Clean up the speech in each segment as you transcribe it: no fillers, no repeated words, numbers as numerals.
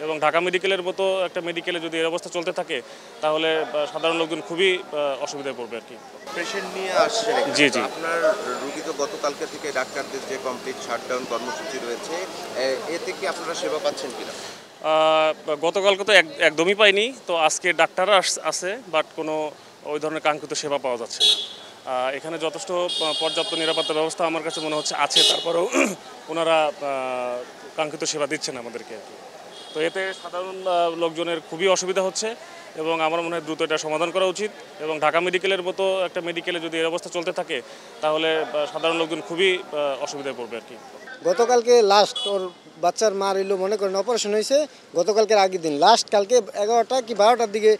এবং ঢাকা মেডিকেলের মতো একটা মেডিকেলে যদি এই অবস্থা চলতে থাকে তাহলে সাধারণ লোকজন খুবই অসুবিধায় পড়বে আর কি। পেশেন্ট নিয়ে আসছেন এখানে। জি তো জি। আপনার রোগী তো গতকালকে থেকে ডাক্তারদের যে কমপ্লিট শাটডাউন কর্মসূচি রয়েছে, এতে কি আপনারা সেবা পাচ্ছেন কিনা? আহ, গতকালকে তো একদমই পাইনি, তো আজকে ডাক্তাররা আছে, বাট কোনো ওই ধরনের কাঙ্ক্ষিত সেবা পাওয়া যাচ্ছে না। এখানে যথেষ্ট পর্যাপ্ত নিরাপত্তা ব্যবস্থা আমার কাছে মনে হচ্ছে আছে, তারপরেও ওনারা কাঙ্ক্ষিত সেবা দিচ্ছেন আমাদেরকে আর কি। তো এতে সাধারণ লোকজনের খুবই অসুবিধা হচ্ছে এবং আমার মনে হয় দ্রুত এটা সমাধান করা উচিত। এবং ঢাকা মেডিকেলের মতো একটা মেডিকেলে যদি এই অবস্থা চলতে থাকে তাহলে সাধারণ লোকজন খুবই অসুবিধায় পড়বে আর কি। গতকালকে লাস্ট ওর বাচ্চার মার এলো, মনে করেন অপারেশন হয়েছে গতকালকের আগের দিন, লাস্ট কালকে 11টা কি 12টার দিকে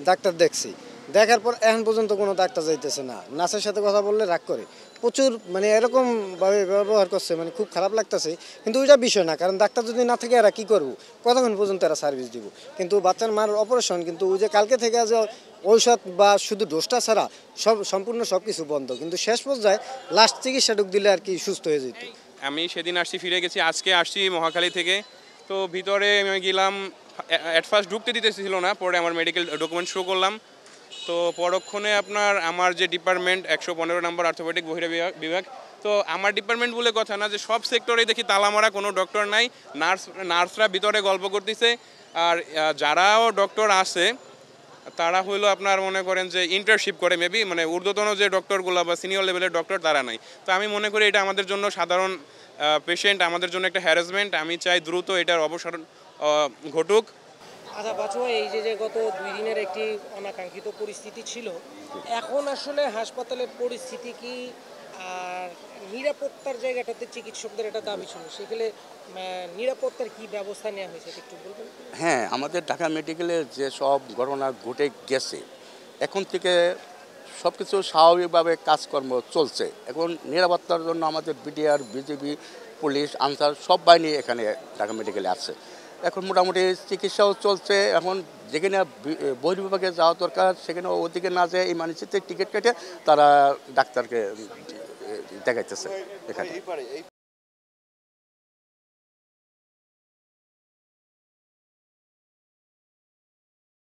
ডাক্তার দেখছি। দেখার পর এখন পর্যন্ত কোনো ডাক্তার যাইতেছে না, নার্সের সাথে কথা বললে রাগ করে প্রচুর, মানে এরকমভাবে ব্যবহার করছে, মানে খুব খারাপ লাগতেছে। কিন্তু ওইটা বিষয় না, কারণ ডাক্তার যদি না থাকে এরা কী করবো, কতক্ষণ পর্যন্ত এরা সার্ভিস দিব। কিন্তু বাচ্চার মার অপারেশন, কিন্তু ওই যে কালকে থেকে যে ঔষধ বা শুধু ডোজটা ছাড়া সম্পূর্ণ সব কিছু বন্ধ, কিন্তু শেষ পর্যায়ে লাস্ট চিকিৎসাটুক দিলে আর কি সুস্থ হয়ে যেত। আমি সেদিন আসছি, ফিরে গেছি, আজকে আসছি মহাখালী থেকে। তো ভিতরে আমি গেলাম, অ্যাট ফার্স্ট ঢুকতে দিতেছিল না, পরে আমার মেডিকেল ডকুমেন্ট শো করলাম। তো পরক্ষণে আমার যে ডিপার্টমেন্ট 115 নম্বর অর্থোপেডিক বহিরা বিভাগ, তো আমার ডিপার্টমেন্ট বলে কথা না, যে সব সেক্টরেই দেখি তালা মারা, কোনো ডক্টর নাই। নার্সরা ভিতরে গল্প করতেছে। আর যারাও ডক্টর আছে তারা হইলো আপনার মনে করেন যে ইন্টার্নশিপ করে, মেবি মানে ঊর্ধ্বতন যে ডক্টরগুলো বা সিনিয়র লেভেলের ডক্টর তারা নাই। তো আমি মনে করি এটা আমাদের জন্য সাধারণ পেশেন্ট, আমাদের জন্য একটা হ্যারাসমেন্ট। আমি চাই দ্রুত এটার অবসান ঘটুক। আচ্ছা বাচ্চু ভাই, এই যে গত 2 দিনের একটি অনাকাঙ্ক্ষিত পরিস্থিতি ছিল, এখন আসলে হাসপাতালের পরিস্থিতি কি আর নিরাপত্তার জায়গাটাতে চিকিৎসকদের একটা দাবি ছিল, সেখানে নিরাপত্তার কি ব্যবস্থা নেওয়া হয়েছে একটু বলবেন? হ্যাঁ, আমাদের ঢাকা মেডিকেলে যে সব ঘটনা ঘটে গেছে, এখন থেকে সব কিছু স্বাভাবিকভাবে কাজকর্ম চলছে। এখন নিরাপত্তার জন্য আমাদের বিডিআর, বিজিবি, পুলিশ, আনসার সব বাহিনী এখানে ঢাকা মেডিকেলে আছে। এখন মোটামুটি চিকিৎসাও চলছে। এখন যেখানে বহির্বিভাগে যাওয়া দরকার সেখানে ওদিকে না যায় ইমার্জেন্সিতে টিকিট কেটে তারা ডাক্তারকে দেখাইতেছে এখানে।